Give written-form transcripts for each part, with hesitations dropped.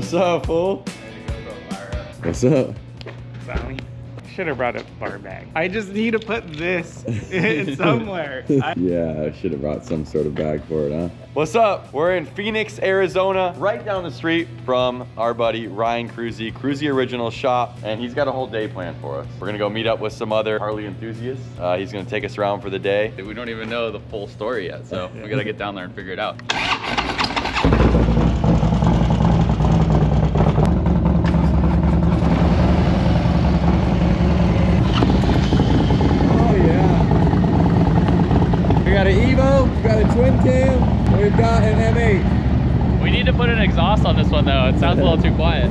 What's up, fool? What's up? Bounty. Should have brought a bar bag. I just need to put this in somewhere. Yeah, I should have brought some sort of bag for it, huh? What's up? We're in Phoenix, Arizona, right down the street from our buddy Ryan Kruesi Originals shop, and he's got a whole day planned for us. We're gonna go meet up with some other Harley enthusiasts. He's gonna take us around for the day. We don't even know the full story yet, so we gotta get down there and figure it out. We got an Evo, we got a twin cam, we've got an M8. We need to put an exhaust on this one though. It sounds a little too quiet.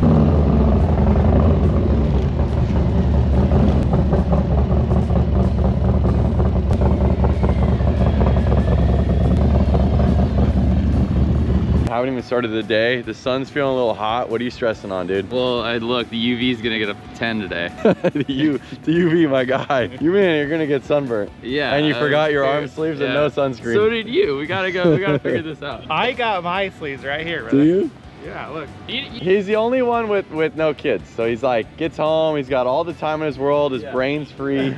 Haven't even started the day. The sun's feeling a little hot. What are you stressing on, dude? Well, look, the UV is gonna get a 10 today. the UV, my guy. You mean you're gonna get sunburnt? Yeah. And you forgot your arm sleeves and no sunscreen. So did you. We gotta figure this out. I got my sleeves right here, brother. Do you? Yeah, look. He's the only one with no kids. So he's like, gets home, he's got all the time in his world, his brain's free.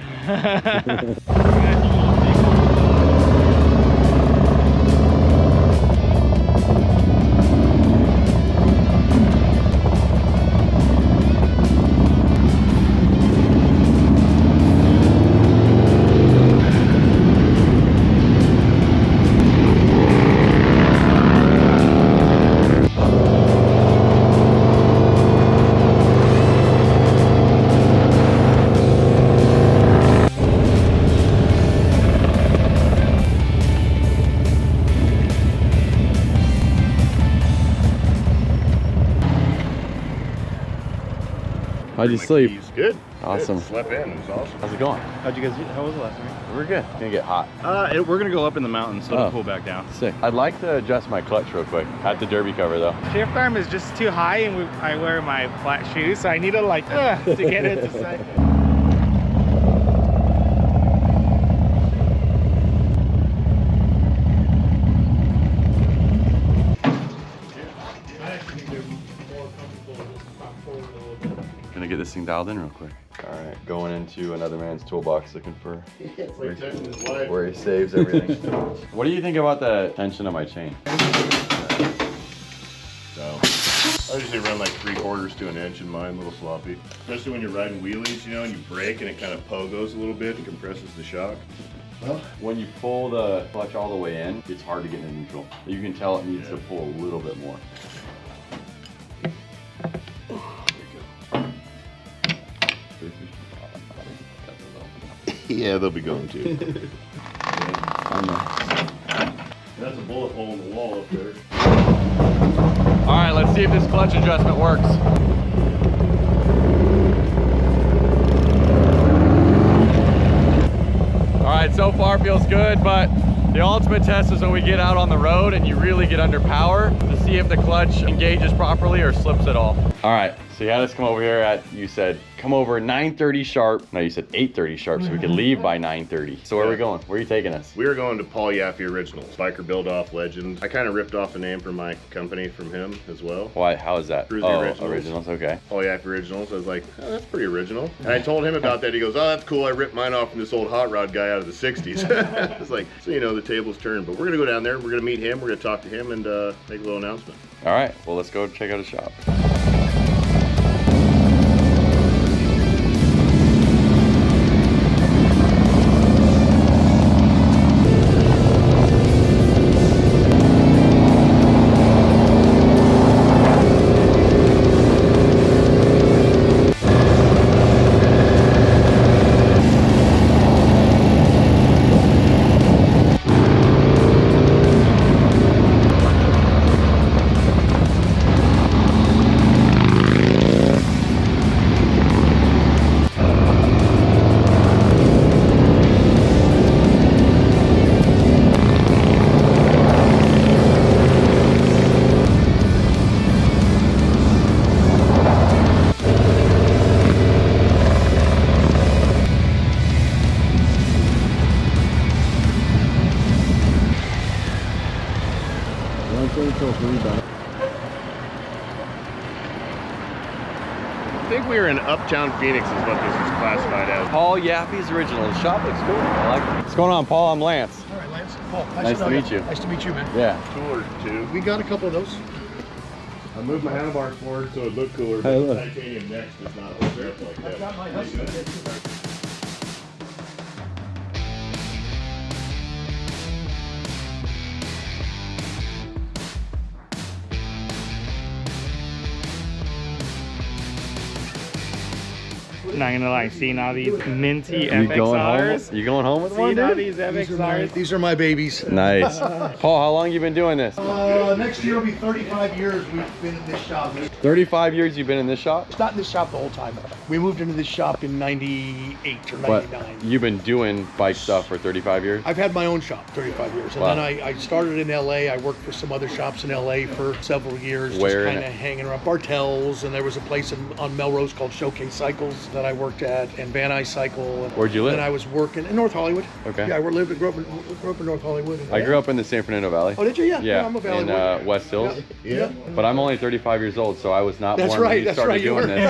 How'd you sleep? Good. Awesome. Good. Slept in. It was awesome. How's it going? How'd you guys do? How was the last night? We're good. It's gonna get hot. We're gonna go up in the mountains, so it'll pull back down. Sick. I'd like to adjust my clutch real quick at the derby cover though. Shift arm is just too high, and I wear my flat shoes, so I need to like to get it to second. Gonna get this thing dialed in real quick. All right, going into another man's toolbox looking for where he saves everything. What do you think about the tension of my chain? So, I usually run like 3/4 to an inch in mine, a little sloppy. Especially when you're riding wheelies, you know, and you brake and it kind of pogos a little bit and compresses the shock. Well, when you pull the clutch all the way in, it's hard to get into neutral. You can tell it needs to pull a little bit more. Yeah, they'll be going too. That's a bullet hole in the wall up there. All right, let's see if this clutch adjustment works. All right, so far feels good, but the ultimate test is when we get out on the road and you really get under power to see if the clutch engages properly or slips at all. All right, so you had us come over here at, you said, come over 9:30 sharp. No, you said 8:30 sharp, so we could leave by 9:30. So where are we going? Where are you taking us? We were going to Paul Yaffe Originals, biker build-off legend. I kind of ripped off the name from my company from him as well. Why? How is that? Kruesi Originals, okay. Paul Yaffe Originals. I was like, oh, that's pretty original. And I told him about that. He goes, oh, that's cool. I ripped mine off from this old hot rod guy out of the 60s. I was like, so you know, the tables turned. But we're going to go down there. We're going to meet him. We're going to talk to him and make a little announcement. All right, well, let's go check out his shop. we were in Uptown Phoenix is what this is classified as. Paul Yaffe's Originals. The shop looks cool. I like it. What's going on, Paul? I'm Lance. All right, Lance. Paul, Nice to meet you. Nice to meet you, man. Yeah. Cooler too. We got a couple of those. I moved my handlebars forward so it looked cooler, but the titanium next does not hold up like that. Got my husband. Not gonna lie, seeing all these minty You going home? FXRs. You going home with one, Seeing all dude? these FXRs. These are my babies. Nice. Paul, how long you been doing this? Next year will be 35 years we've been in this shop. 35 years you've been in this shop? It's not in this shop the whole time. We moved into this shop in 98 or But 99. you've been doing bike stuff for 35 years? I've had my own shop 35 years. And Wow. then I started in LA. I worked for some other shops in LA for several years. Where just in kind of hanging around. Bartels, and there was a place on Melrose called Showcase Cycles that I worked at, and Van Nuys Cycle. And Where'd you live? then I was working in North Hollywood. Okay. Yeah, I grew up in North Hollywood. I grew up in the San Fernando Valley. Oh, did you? Yeah. Yeah, I'm a Valley in boy. West Hills. Yeah. But I'm only 35 years old, so I was not That's born when right. you That's started right. You doing were this.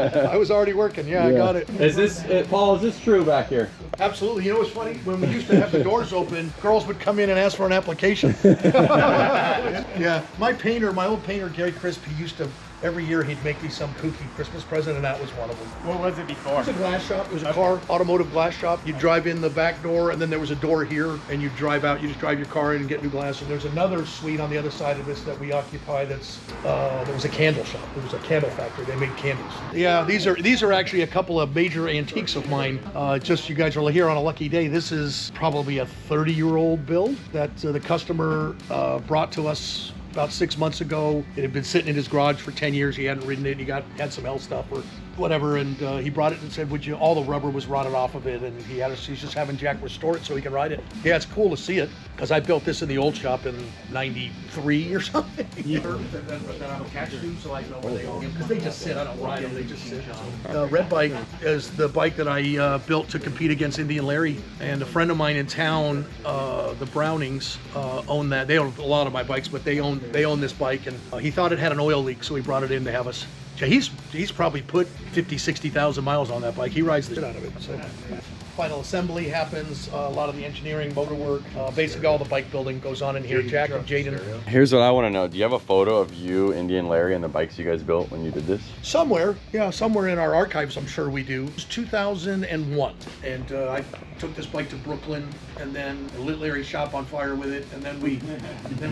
right. Yeah, I was already working. Yeah, I got it. Is this, Paul, is this true back here? Absolutely. You know what's funny? When we used to have the doors open, girls would come in and ask for an application. Yeah. My old painter, Gary Crispy, used to, every year he'd make me some kooky Christmas present, and that was one of them. What was it before? It was a glass shop. It was a automotive glass shop. You drive in the back door, and then there was a door here, and you drive out. You just drive your car in and get new glass. And there's another suite on the other side of this that we occupy. That's there was a candle shop. There was a candle factory. They made candles. Yeah, these are actually a couple of major antiques of mine. Just you guys are here on a lucky day. This is probably a 30-year-old build that the customer brought to us about 6 months ago. It had been sitting in his garage for 10 years. He hadn't ridden it. He had some health stuff or whatever, and he brought it and said, "Would you?" All the rubber was rotted off of it, and he's just having Jack restore it so he can ride it. Yeah, it's cool to see it because I built this in the old shop in '93 or something. Yeah. That I'm attached to, so I know where they are because they just sit. I don't ride them. They just sit. The red bike is the bike that I built to compete against Indian Larry, and a friend of mine in town, the Brownings, own that. They own a lot of my bikes, but they own this bike, and he thought it had an oil leak, so he brought it in to have us. Yeah, he's probably put 50, 60,000 miles on that bike. He rides the shit out of it. So final assembly happens, a lot of the engineering, motor work, basically all the bike building goes on in here. Jack and Jaden. Here's what I want to know. Do you have a photo of you, Indian Larry, and the bikes you guys built when you did this? Somewhere in our archives, I'm sure we do. It was 2001, and I took this bike to Brooklyn, and then lit Larry's shop on fire with it, and then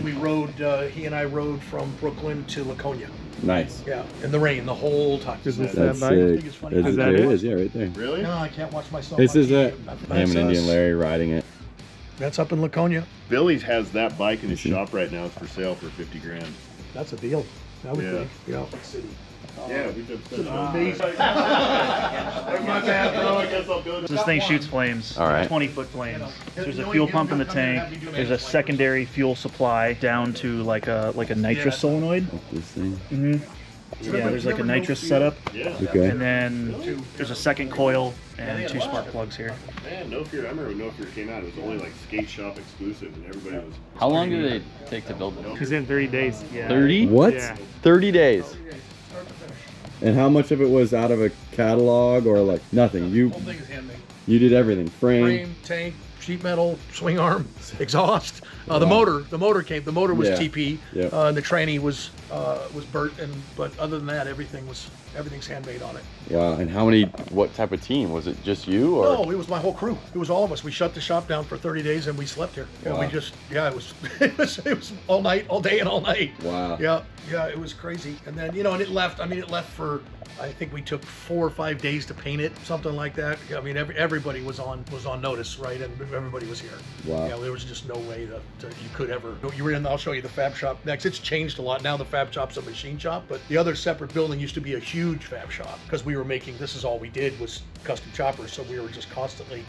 we rode. He and I rode from Brooklyn to Laconia. Nice. Yeah, in the rain the whole time. Is this That's that bike? sick. think it's funny. Is Is that it it? is, yeah, right there. Really? No, I can't watch myself. This on is TV. it. That's Him and Indian us. Larry riding it. That's up in Laconia. Billy's has that bike in his shop right now. It's for sale for 50 grand. That's a deal. I would Yeah. think. Yeah. Yeah, we did stuff. Amazing. My bad, bro. I guess I'll build it. This thing shoots flames, All right. 20-foot flames. There's a fuel pump in the tank. There's a secondary fuel supply down to like a nitrous solenoid. This thing. Yeah, there's like a nitrous setup, Yeah. Okay. and then there's a second coil and 2 spark plugs here. Man, No Fear. I remember when No Fear came out. It was only like skate shop exclusive, and everybody was. How long do they take to build them? He's in 30 days. Yeah. 30? What? Yeah. 30 days. And how much of it was out of a catalog or like nothing? The whole thing is handmade. You did everything. Frame, tank, sheet metal, swing arm, exhaust. The motor came. The motor was Yeah. TP, Yeah. and the tranny was Burt. But other than that, everything's handmade on it. Wow. And what type of team? Was it just you or? No, it was my whole crew. It was all of us. We shut the shop down for 30 days and we slept here. Yeah, Wow. it was all night, all day and all night. Wow. Yeah, it was crazy. And then, and it left. It left for, I think we took 4 or 5 days to paint it, something like that. I mean, everybody was on notice, right? And everybody was here. Wow. Yeah, there was just no way that you could ever. You were in. I'll show you the fab shop next. It's changed a lot now. The fab shop's a machine shop, but the other separate building used to be a huge fab shop because we were making. This is all we did was custom choppers, so we were just constantly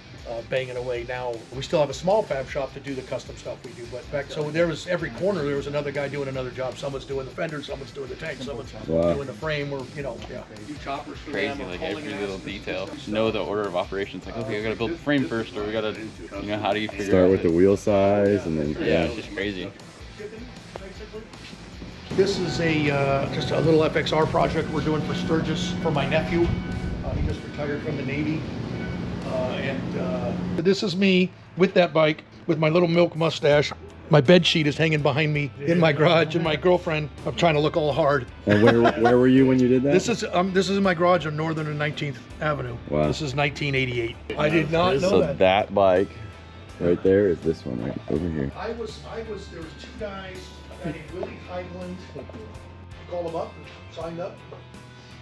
banging away. Now we still have a small fab shop to do the custom stuff we do, but so there was every corner there was another guy doing another job. Someone's doing the fender, someone's doing the tank, someone's Wow. doing the frame, or do choppers for Crazy, them, or like pulling every it little out. detail. Know the order of operations. Like, okay, I gotta build the frame first, or we gotta, how do you figure Start out with the wheel size and then Yeah, it's just crazy. This is a just a little FXR project we're doing for Sturgis for my nephew. He just retired from the Navy. This is me with that bike with my little milk mustache. My bed sheet is hanging behind me in my garage, and my girlfriend, I'm trying to look all hard. And where were you when you did that? This is in my garage on Northern and 19th Avenue. Wow. This is 1988. I did not know So that. that bike right there is this one right over here. There was two guys, a guy named Willie Heigland. I called him up and signed up.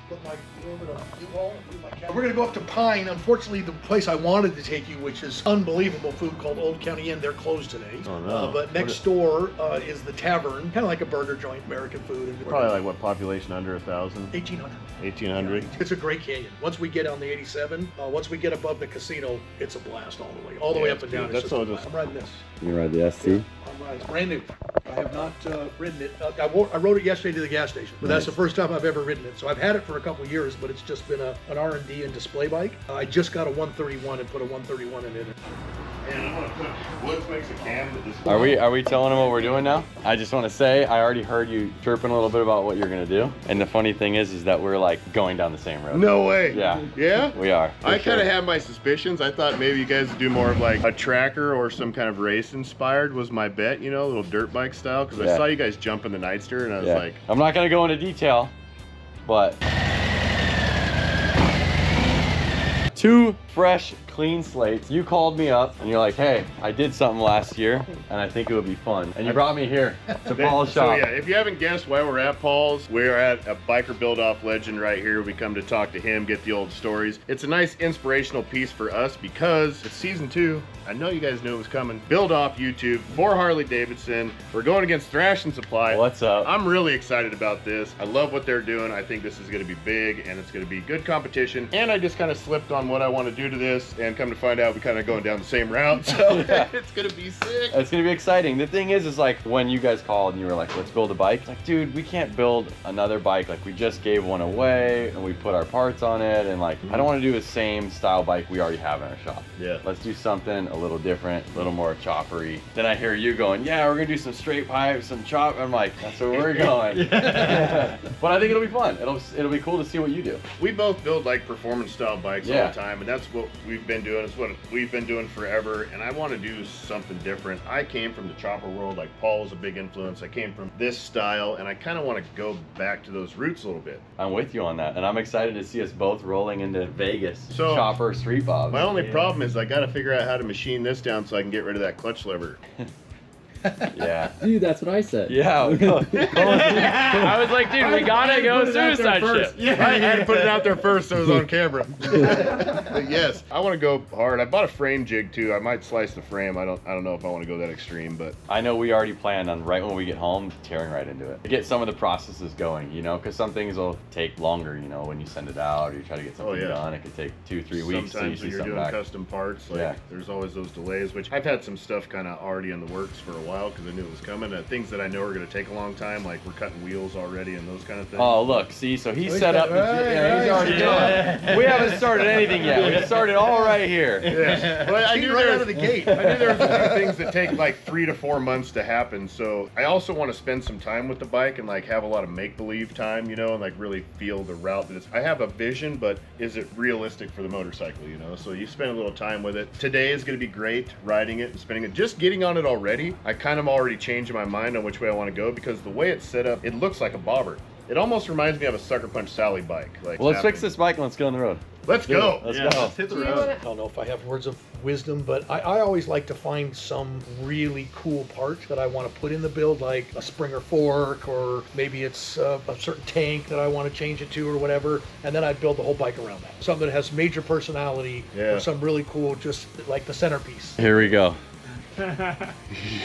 Put my little bit of U-Haul, my camera. We're gonna go up to Pine. Unfortunately, the place I wanted to take you, which is unbelievable food called Old County Inn, they're closed today. Oh, no. But next door is the Tavern, kind of like a burger joint, American food. And Probably like what, population under 1,000? 1,800. 1,800. It's a great canyon. Once we get on the 87, once we get above the casino, it's a blast all the way up and down. That's all just. I'm riding this. You ride the ST? It's brand new. I have not ridden it. I rode it yesterday to the gas station, but that's the first time I've ever ridden it. So I've had it for a couple of years, but it's just been an R&D and display bike. I just got a 131 and put a 131 in it. And I'm gonna put Woods makes a cam that this. Are we telling them what we're doing now? I just want to say I already heard you chirping a little bit about what you're gonna do, and the funny thing is that we're like going down the same road. No way. Yeah. Yeah? We are. I kind of had my suspicions. I thought maybe you guys would do more of like a tracker or some kind of race inspired was my bet, you know, a little dirt bike style. Because I saw you guys jump in the Nightster and I was like. I'm not gonna go into detail, but 2 fresh, clean slates. You called me up and you're like, hey, I did something last year and I think it would be fun. And you brought me here to Paul's So shop. yeah, if you haven't guessed why we're at Paul's, we're at a biker build-off legend right here. We come to talk to him, get the old stories. It's a nice inspirational piece for us because it's season 2. I know you guys knew it was coming. Build off YouTube for Harley-Davidson. We're going against Thrashin Supply. What's up? I'm really excited about this. I love what they're doing. I think this is going to be big and it's going to be good competition. And I just kind of slipped on what I want to do to this, and come to find out we kind of going down the same route. So it's going to be sick. It's gonna be exciting. The thing is like when you guys called and you were like, let's build a bike. It's like, dude, we can't build another bike. Like we just gave one away and we put our parts on it. And like, I don't want to do the same style bike we already have in our shop. Yeah. Let's do something a little different, a little more choppery. Then I hear you going, yeah, we're gonna do some straight pipes, some chop. I'm like, that's where we're going. But I think it'll be fun. It'll be cool to see what you do. We both build like performance style bikes all the time, and that's what we've been doing. It's what we've been doing forever, and I want to do something different. I came from the chopper world. Like Paul was a big influence. I came from this style, and I kind of want to go back to those roots a little bit. I'm with you on that, and I'm excited to see us both rolling into Vegas. So, chopper street bobs. My only problem is I got to figure out how to machine this down so I can get rid of that clutch lever. Yeah. Dude, that's what I said. Yeah. I was like, dude, we gotta go suicide ship. Yeah, I had to put it out there first so it was on camera. But yes, I want to go hard. I bought a frame jig too. I might slice the frame. I don't know if I want to go that extreme, but I know we already planned on right when we get home tearing right into it. Get some of the processes going, you know, because some things will take longer, you know, when you send it out or you try to get something done. It could take 2-3 weeks. Sometimes when you're doing custom parts, like there's always those delays, which I've had some stuff kind of already in the works for a while because I knew it was coming. Things that I know are going to take a long time, like we're cutting wheels already and those kind of things. Oh, look, see, so he set up. He's already doing. We haven't started anything yet. We started all right here. Yeah. Well, I knew right there out of the gate. I knew there was a few things that take like 3 to 4 months to happen. So I also want to spend some time with the bike and like have a lot of make-believe time, you know, and like really feel the route that it's. I have a vision, but is it realistic for the motorcycle, you know? So you spend a little time with it. Today is going to be great, riding it and spinning it. Just getting on it already, I kind of already changing my mind on which way I want to go because the way it's set up, it looks like a bobber. It almost reminds me of a Sucker Punch Sally bike. Like, well, let's fix this bike and let's go on the road. Let's go. Let's go. Let's hit the road. I don't know if I have words of wisdom, but I always like to find some really cool part that I want to put in the build, like a Springer fork, or maybe it's a certain tank that I want to change it to or whatever, and then I build the whole bike around that. Something that has major personality or some really cool, just like the centerpiece. Here we go.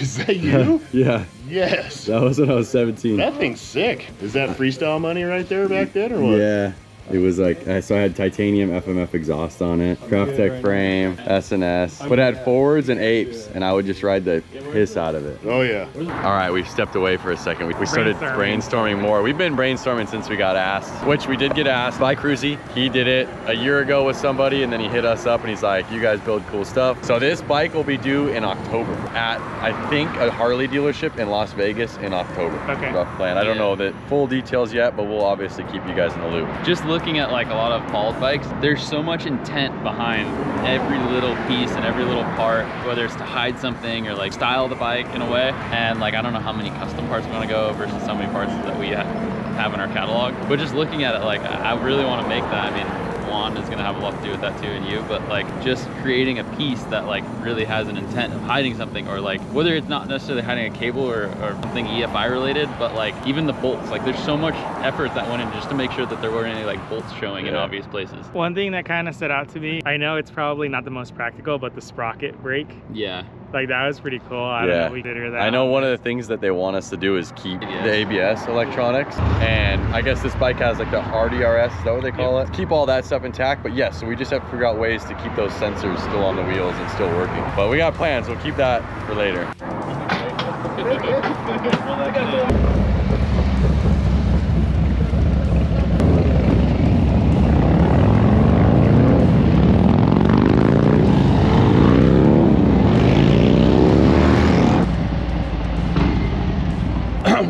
Is that you? Yeah. Yes. That was when I was 17. That thing's sick. Is that freestyle money right there back then, or what? Yeah. It was like, so I had titanium FMF exhaust on it, Craft Tech frame, S&S, but it had forwards and apes, and I would just ride the piss out of it. Oh yeah. All right, we stepped away for a second. We started brainstorming more. We've been brainstorming since we got asked, which we did get asked by Kruesi. He did it a year ago with somebody, and then he hit us up and he's like, you guys build cool stuff. So this bike will be due in October at, I think, a Harley dealership in Las Vegas in October. Okay. Rough plan. I don't know the full details yet, but we'll obviously keep you guys in the loop. Just looking at like a lot of Paul's bikes, there's so much intent behind every little piece and every little part, whether it's to hide something or like style the bike in a way. And like, I don't know how many custom parts are gonna go versus so many parts that we have in our catalog. But just looking at it, like, I really want to make that. I mean, Juan is gonna have a lot to do with that too, and you, but like just creating a piece that like really has an intent of hiding something, or like whether it's not necessarily hiding a cable or something EFI related, but like even the bolts, like there's so much effort that went in just to make sure that there weren't any like bolts showing in obvious places. One thing that kind of stood out to me, I know it's probably not the most practical, but the sprocket brake. Yeah. Like that was pretty cool. I don't know if we did hear that. I know one of the things that they want us to do is keep the ABS electronics, and I guess this bike has like the RDRS, is that what they call it? Keep all that stuff intact, but yes, so we just have to figure out ways to keep those sensors still on the wheels and still working. But we got plans, we'll keep that for later.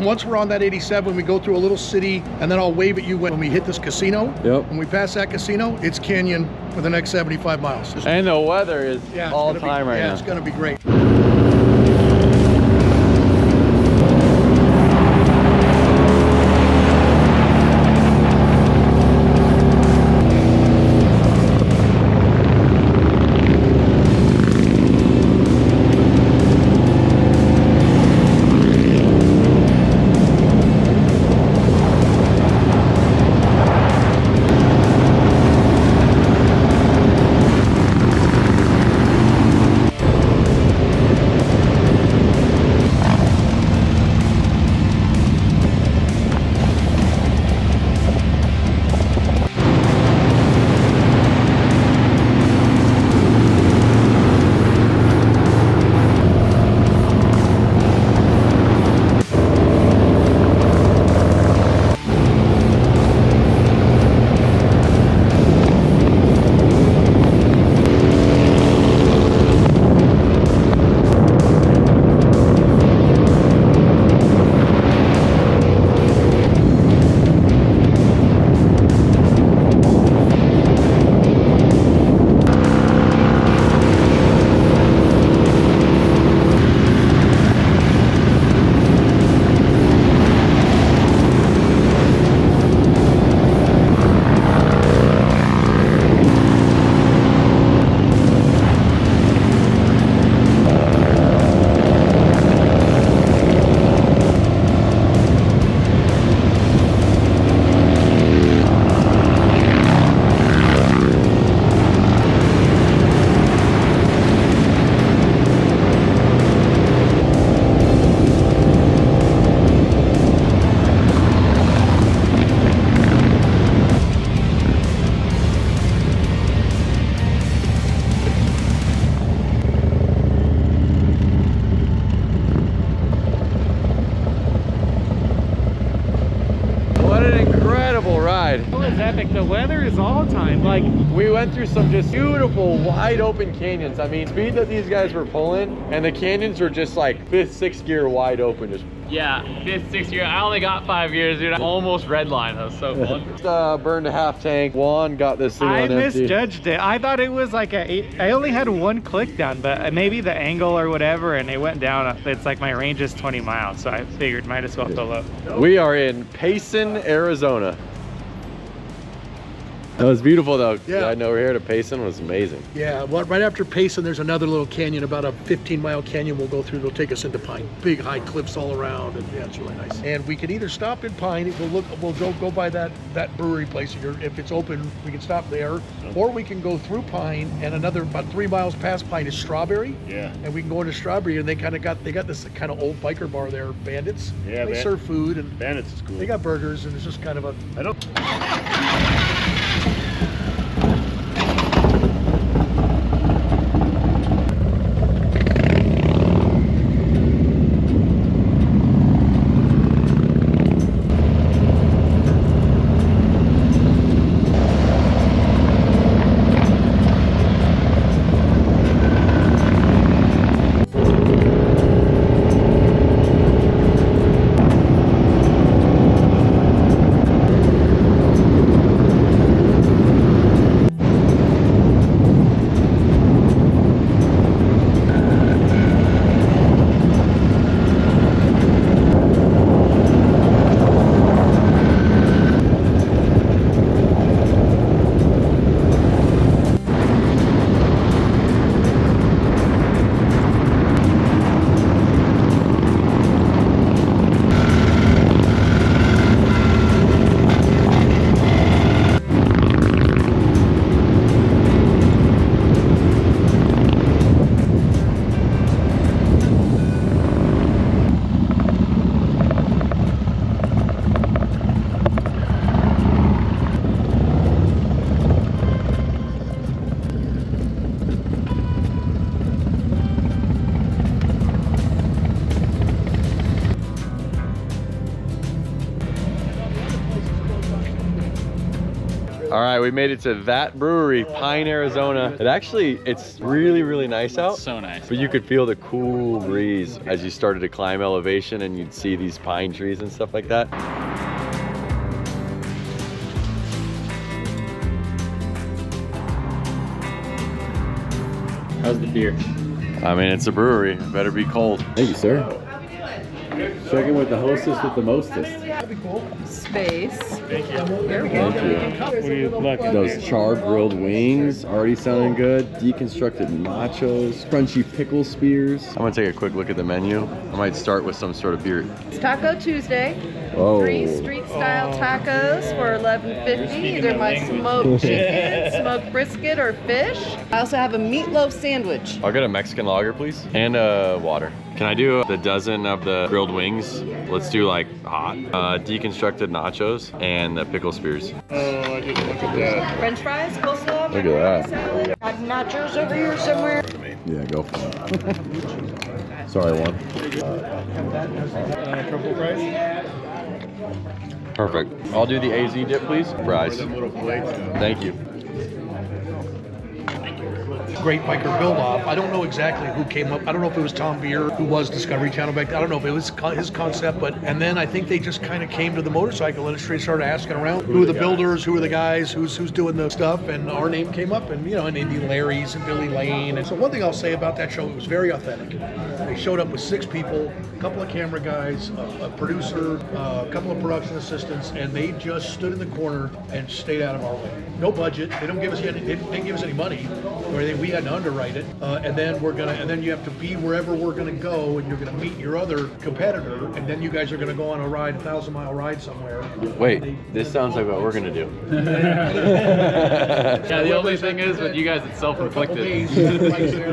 Once we're on that 87, we go through a little city, and then I'll wave at you when we hit this casino. Yep. When we pass that casino, it's canyon for the next 75 miles. And the weather is all it's time right now. Yeah, it's gonna be great. The weather is all time. Like, we went through some just beautiful wide open canyons. I mean, speed that these guys were pulling, and the canyons were just like 5th, 6th gear wide open. Just yeah, 5th, 6th gear. I only got 5 gears, dude. I almost redlined. That was so fun. Burned a half tank. Juan got this thing I on empty. misjudged it. I thought it was like I only had one click down, but maybe the angle or whatever, and it went down. It's like my range is 20 miles, so I figured might as well fill up. We are in Payson, Arizona. That was beautiful though. Yeah. I know we're here to Payson was amazing. Yeah, well, right after Payson, there's another little canyon, about a 15-mile canyon we'll go through. It'll take us into Pine. Big high cliffs all around, and yeah, it's really nice. And we can either stop in Pine, we'll go by that brewery place. If it's open, we can stop there, or we can go through Pine, and another about 3 miles past Pine is Strawberry. Yeah. And we can go into Strawberry, and they got this kind of old biker bar there, Bandits. Yeah, they serve food, and Bandits is cool. they got burgers, and it's just kind of a. I don't. All right, we made it to that brewery, Pine, Arizona. It's really, really nice out. So nice. But you could feel the cool breeze as you started to climb elevation and you'd see these pine trees and stuff like that. How's the beer? I mean, it's a brewery. It better be cold. Thank you, sir. Checking with the hostess with the mostest. Space. Thank you. Those charred grilled wings already sounding good. Deconstructed nachos, crunchy pickle spears. I'm gonna take a quick look at the menu. I might start with some sort of beer. It's Taco Tuesday. Oh. 3 street-style tacos for $11.50. Either my smoked chicken, smoked brisket, or fish. I also have a meatloaf sandwich. I'll get a Mexican lager, please, and water. Can I do the dozen of the grilled wings? Let's do like hot, deconstructed nachos, and the pickle spears. Oh, I didn't look at that. French fries, coleslaw, Look at that. salad. Got nachos over here somewhere. Yeah, go for it. Sorry, one. Truffle fries. Perfect. I'll do the AZ dip, please. Fries. Little plates. Thank you. Great biker build-off. I don't know exactly who came up. I don't know if it was Tom Beer, who was Discovery Channel back then. I don't know if it was his concept, and then I think they just kind of came to the motorcycle industry and started asking around who are the builders, who are the guys, who's doing the stuff, and our name came up, and and Indian Larry's and Billy Lane. And so one thing I'll say about that show, it was very authentic. They showed up with 6 people, a couple of camera guys, a producer, a couple of production assistants, and they just stood in the corner and stayed out of our way. No budget. They don't give us any. They didn't give us any money, or we had to underwrite it. And then you have to be wherever we're gonna go, and you're gonna meet your other competitor, and then you guys are gonna go on a ride, 1,000-mile ride somewhere. Wait, this sounds like what we're gonna do. Yeah, the only thing is with you guys, it's self-inflicted.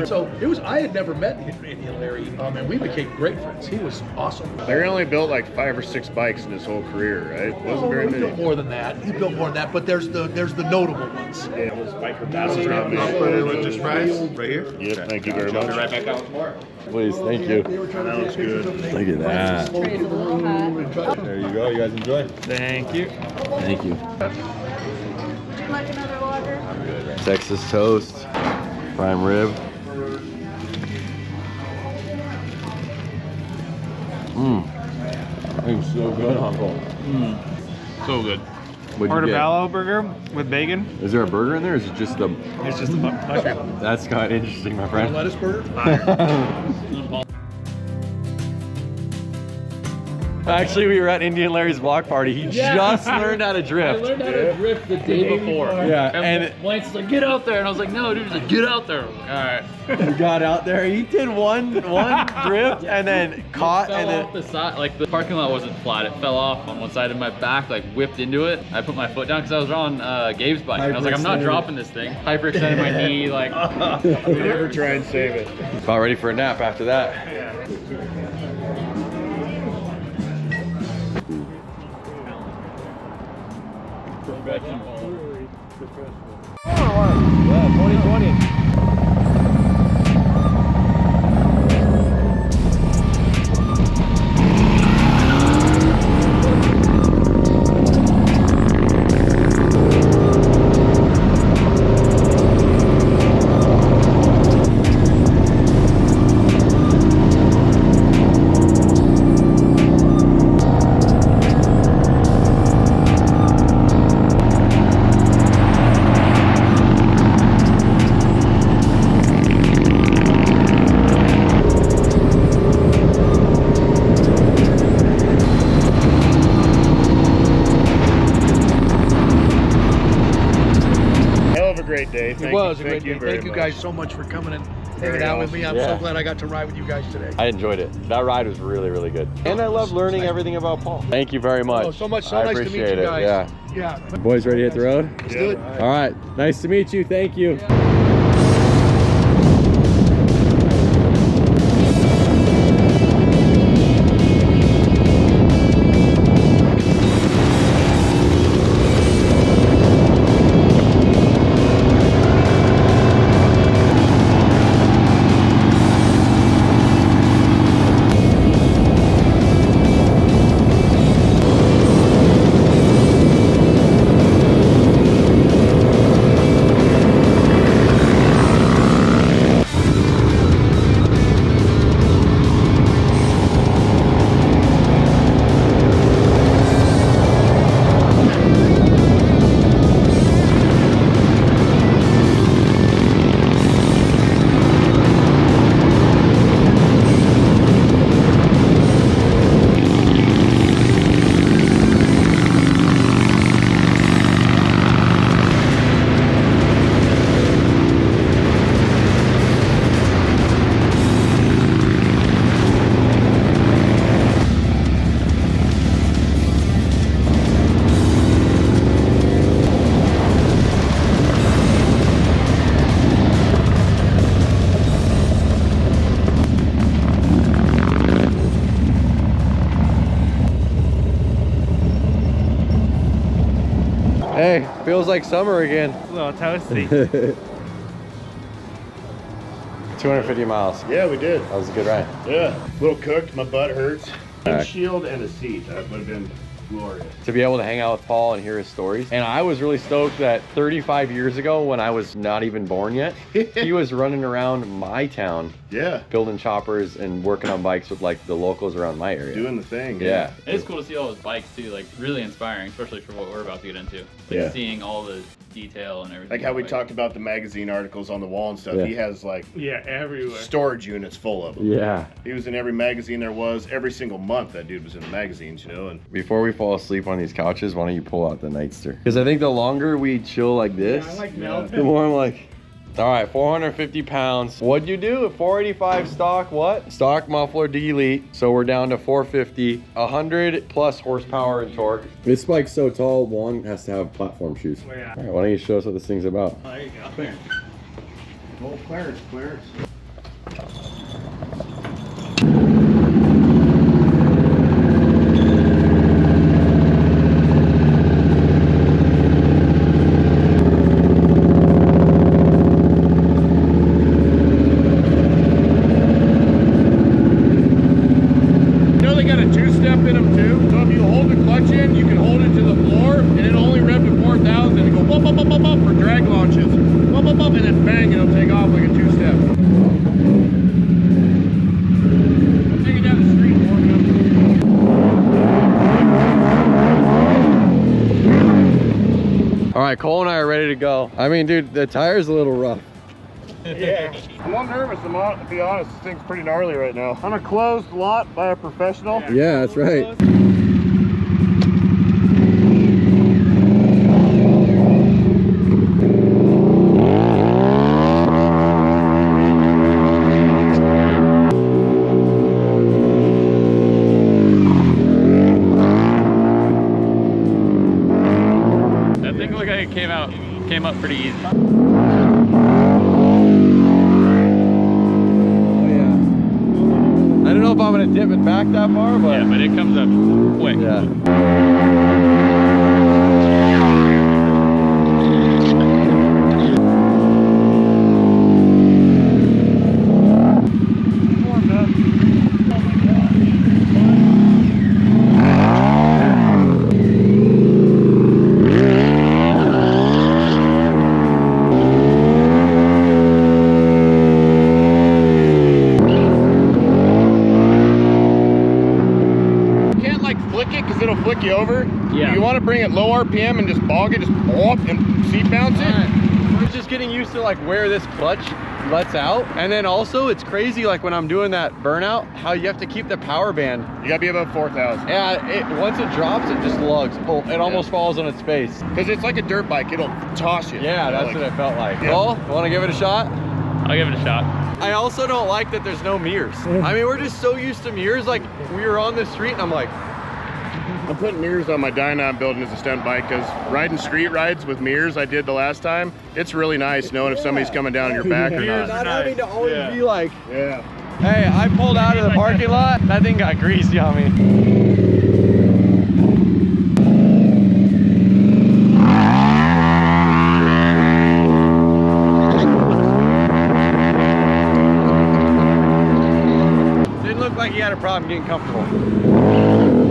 So I had never met Indian Larry, and we became great friends. He was awesome. Larry only built like 5 or 6 bikes in his whole career, right? Wasn't very He many. built more than that. He built more than that, but there's the notable ones. Yeah, those biker battles around right here. Yep, thank you very much. Right back out tomorrow. Please, thank you. That was good. Look at that. Trade's a little hot. There you go. You guys enjoy. Thank you. Thank you. Would you like another lager? Texas toast, prime rib. It's so good, Uncle. So good. What'd you get? Portobello burger with bacon. Is there a burger in there, or is it just the? It's just a mushroom. That's kind of interesting, my friend. Lettuce burger. Actually, we were at Indian Larry's block party. He just learned how to drift. I learned how to drift the day before. Yeah, and Blake's like, get out there. And I was like, no, dude. He's like, get out there. All right. he got out there. He did one drift and then caught Fell and then. off the side. Like, the parking lot wasn't flat. It fell off on one side of my back, like, whipped into it. I put my foot down because I was on Gabe's bike. And I was like, I'm not dropping this thing. Hyperextended my knee, like. Never try and save it. About ready for a nap after that. Yeah, 2020. Great day. It was a great day. Thank you guys so much for coming and hanging out with me. I'm so glad I got to ride with you guys today. I enjoyed it. That ride was really, really good. And I love learning everything about Paul. Thank you very much. Oh, so much. So I nice to meet appreciate you it. guys. Yeah. Yeah. Boys ready to hit the road? Let's do it. All right. Nice to meet you. Thank you. Feels like summer again. A little toasty. 250 miles. Yeah, we did. That was a good ride. Yeah. A little cooked. My butt hurts. All right. Windshield and a seat. That would have been glorious. To be able to hang out with Paul and hear his stories. And I was really stoked that 35 years ago, when I was not even born yet, he was running around my town. Yeah. Building choppers and working on bikes with like the locals around my area. Doing the thing. Yeah. It is cool to see all those bikes too, like really inspiring, especially for what we're about to get into. Like Yeah. seeing all the detail and everything. Like how we talked about the magazine articles on the wall and stuff. Yeah. He has like Yeah, everywhere. storage units full of them. Yeah. He was in every magazine there was. Every single month that dude was in the magazines, you know. And Before we fall asleep on these couches, why don't you pull out the Nightster? Because I think the longer we chill like this, the more I'm like, all right, 450 pounds. What'd you do? 485 stock, what? Stock muffler delete. So we're down to 450, 100 plus horsepower and torque. This bike's so tall, one has to have platform shoes. Oh, yeah. All right, why don't you show us what this thing's about? Oh, there you go. oh, Clarence. All right, Cole and I are ready to go. I mean, dude, the tire's a little rough. Yeah. I'm a little nervous, to be honest. This thing's pretty gnarly right now. On a closed lot by a professional. Yeah, that's right. That thing looked like it came up pretty easy. I don't know if I'm gonna dip it back that far, but Yeah, but it comes up quick. yeah. Flick you over. Yeah. You want to bring it low RPM and just bog it, just pull up and seat bounce it. Right. We're just getting used to like where this clutch lets out, and then also it's crazy like when I'm doing that burnout, how you have to keep the power band. You gotta be above 4,000. Yeah, once it drops, it just lugs. Oh, it almost falls on its face. Because it's like a dirt bike, it'll toss you. Yeah, that's what it felt like. Yeah. Cole, you want to give it a shot? I'll give it a shot. I also don't like that there's no mirrors. I mean, we're just so used to mirrors. Like we were on the street, and I'm like, I'm putting mirrors on my Dyna I'm building as a stunt bike because riding street rides with mirrors I did the last time, it's really nice knowing if somebody's coming down on your back or not. not having to always be like, Yeah. hey, I pulled out of the parking lot, that thing got greasy on me. Didn't look like he had a problem getting comfortable.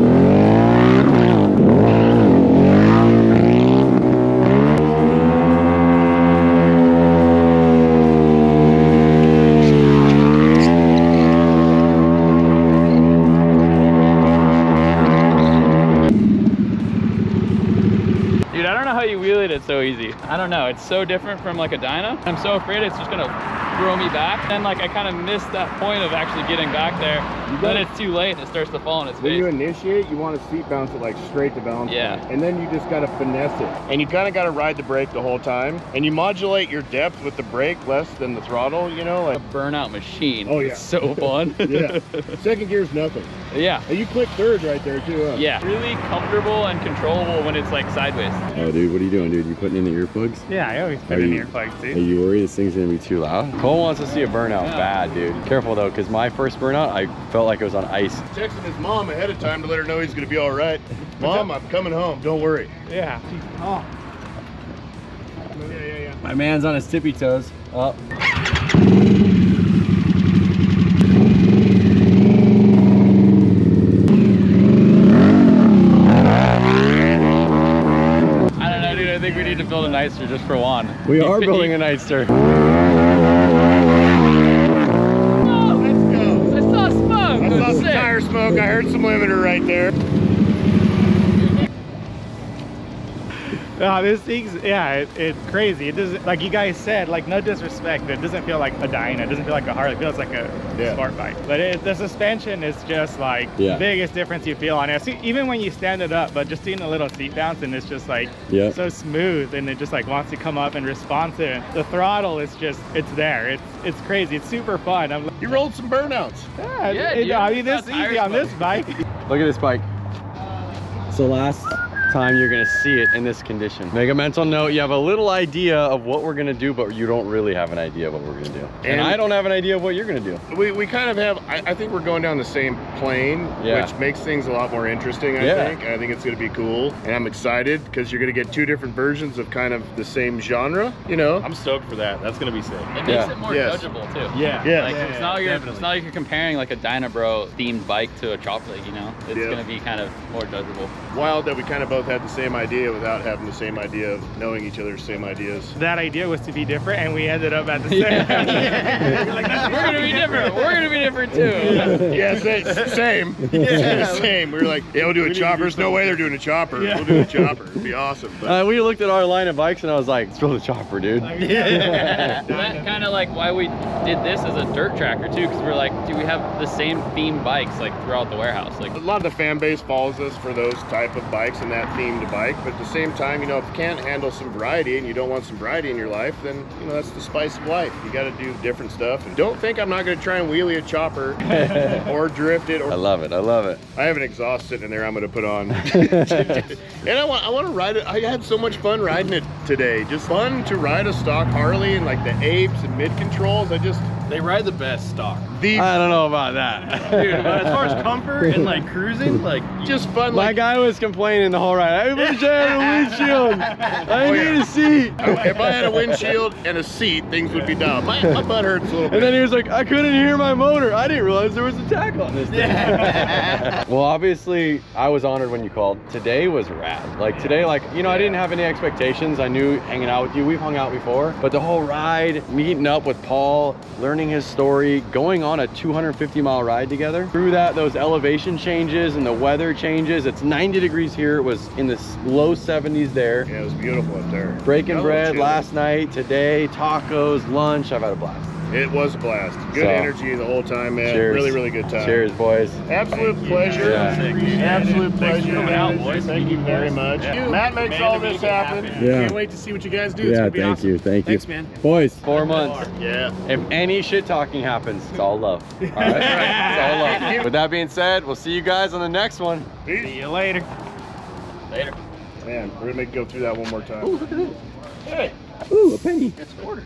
It's so easy. I don't know, it's so different from like a Dyna. I'm so afraid it's just gonna throw me back. And like I kind of missed that point of actually getting back there. Then it's too late and it starts to fall on its When face. you initiate, you want to seat bounce it like straight to balance. Yeah. And then you just got to finesse it. And you kind of got to ride the brake the whole time. And you modulate your depth with the brake less than the throttle, you know? Like A burnout machine. Oh, yeah. It's so fun. Yeah. Second gear's nothing. Yeah. And you click third right there too, huh? Yeah. Really comfortable and controllable when it's like sideways. Oh, dude, what are you doing, dude? You putting in the earplugs? Yeah, I always put Are in you- earplugs, Are dude. you worried this thing's gonna be too loud? Cole wants to see a burnout bad, dude. Careful though, because my first burnout, I felt like it was on ice. Texting his mom ahead of time to let her know he's going to be all right. Mom, I'm coming home. Don't worry. Yeah. Oh. My man's on his tippy toes. Oh. I think we need to build a Nightster just for Juan. We are building a Nightster. Oh, let's go. I saw smoke. I saw some tire smoke. I heard some limiter right there. No, this thing's, yeah, it's crazy. It doesn't, like you guys said, like no disrespect, but it doesn't feel like a Dyna. It doesn't feel like a Harley. It feels like a sport bike. But the suspension is just like the biggest difference you feel on it. See, even when you stand it up, but just seeing the little seat bounce and it's just like so smooth and it just like wants to come up and responsive. The throttle is just, it's there. It's crazy. It's super fun. You rolled some burnouts. I mean, this is easy on this bike. Look at this bike. So last time you're gonna see it in this condition. Make a mental note, you have a little idea of what we're gonna do, but you don't really have an idea of what we're gonna do. And I don't have an idea of what you're gonna do. We kind of have, I think we're going down the same plane, which makes things a lot more interesting, I think. I think it's gonna be cool. And I'm excited because you're gonna get two different versions of kind of the same genre, you know? I'm stoked for that. That's gonna be sick. It makes it more judgeable too. Like, it's not like you're comparing like a Dynabro themed bike to a chop leg, you know? It's gonna be kind of more judgeable. Wild that we kind of both had the same idea without having the same idea of knowing each other's same ideas. That idea was to be different and we ended up at the same. We're gonna be different. We're gonna be different too. Same. Same. We were like, we'll do a chopper. There's no way they're doing a chopper. We'll do a chopper. It'd be awesome. But We looked at our line of bikes and I was like, let's build a chopper, dude. That's kind of like why we did this as a dirt tracker too, because we're like, do we have the same theme bikes like throughout the warehouse? Like a lot of the fan base follows us for those type of bikes and that themed bike, but at the same time, you know, if you can't handle some variety and you don't want some variety in your life, then, you know, that's the spice of life. You got to do different stuff. And don't think I'm not going to try and wheelie a chopper or drift it. Or I love it. I love it. I have an exhaust sitting in there I'm going to put on. And I want to ride it. I had so much fun riding it today. Just fun to ride a stock Harley and like the apes and mid controls. They ride the best stock. I don't know about that. Dude, but as far as comfort and like cruising, like just fun. My guy was complaining the whole ride. I wish I had a windshield. I need a seat. If I had a windshield and a seat, things would be down. My butt hurts a little bit. And then he was like, I couldn't hear my motor. I didn't realize there was a tackle on this thing. Well, obviously, I was honored when you called. Today was rad. Like today, like, you know, I didn't have any expectations. I knew hanging out with you, we've hung out before, but the whole ride, meeting up with Paul, learning his story, going on a 250-mile ride together. Through that, those elevation changes and the weather changes. It's 90 degrees here. It was in the low 70s there. Yeah, it was beautiful up there. Breaking bread last night, today, tacos, lunch. I've had a blast. It was a blast. Good energy the whole time, man. Cheers. Really, really good time. Cheers, boys. Absolute pleasure. Absolute pleasure. Thanks for coming out, boys. Thank you very much. Matt makes all this happen. Yeah. Can't wait to see what you guys do. Yeah, thank you. Thanks, man. Boys, 4 months. Yeah. If any shit talking happens, it's all love. All right? It's all love. With that being said, we'll see you guys on the next one. See you later. later. Man, we're gonna make you go through that one more time. Ooh, look at this. Hey. Ooh, a penny. It's a quarter.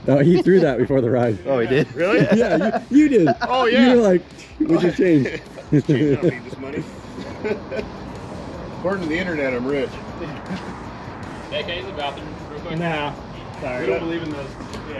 No, he threw that before the ride. Oh, he did? Really? Yeah, you did. Oh, yeah. You were like, we should change. I don't need this money. According to the internet, I'm rich. Hey, can I use the bathroom real quick? No. Sorry. We don't believe in those. Yeah.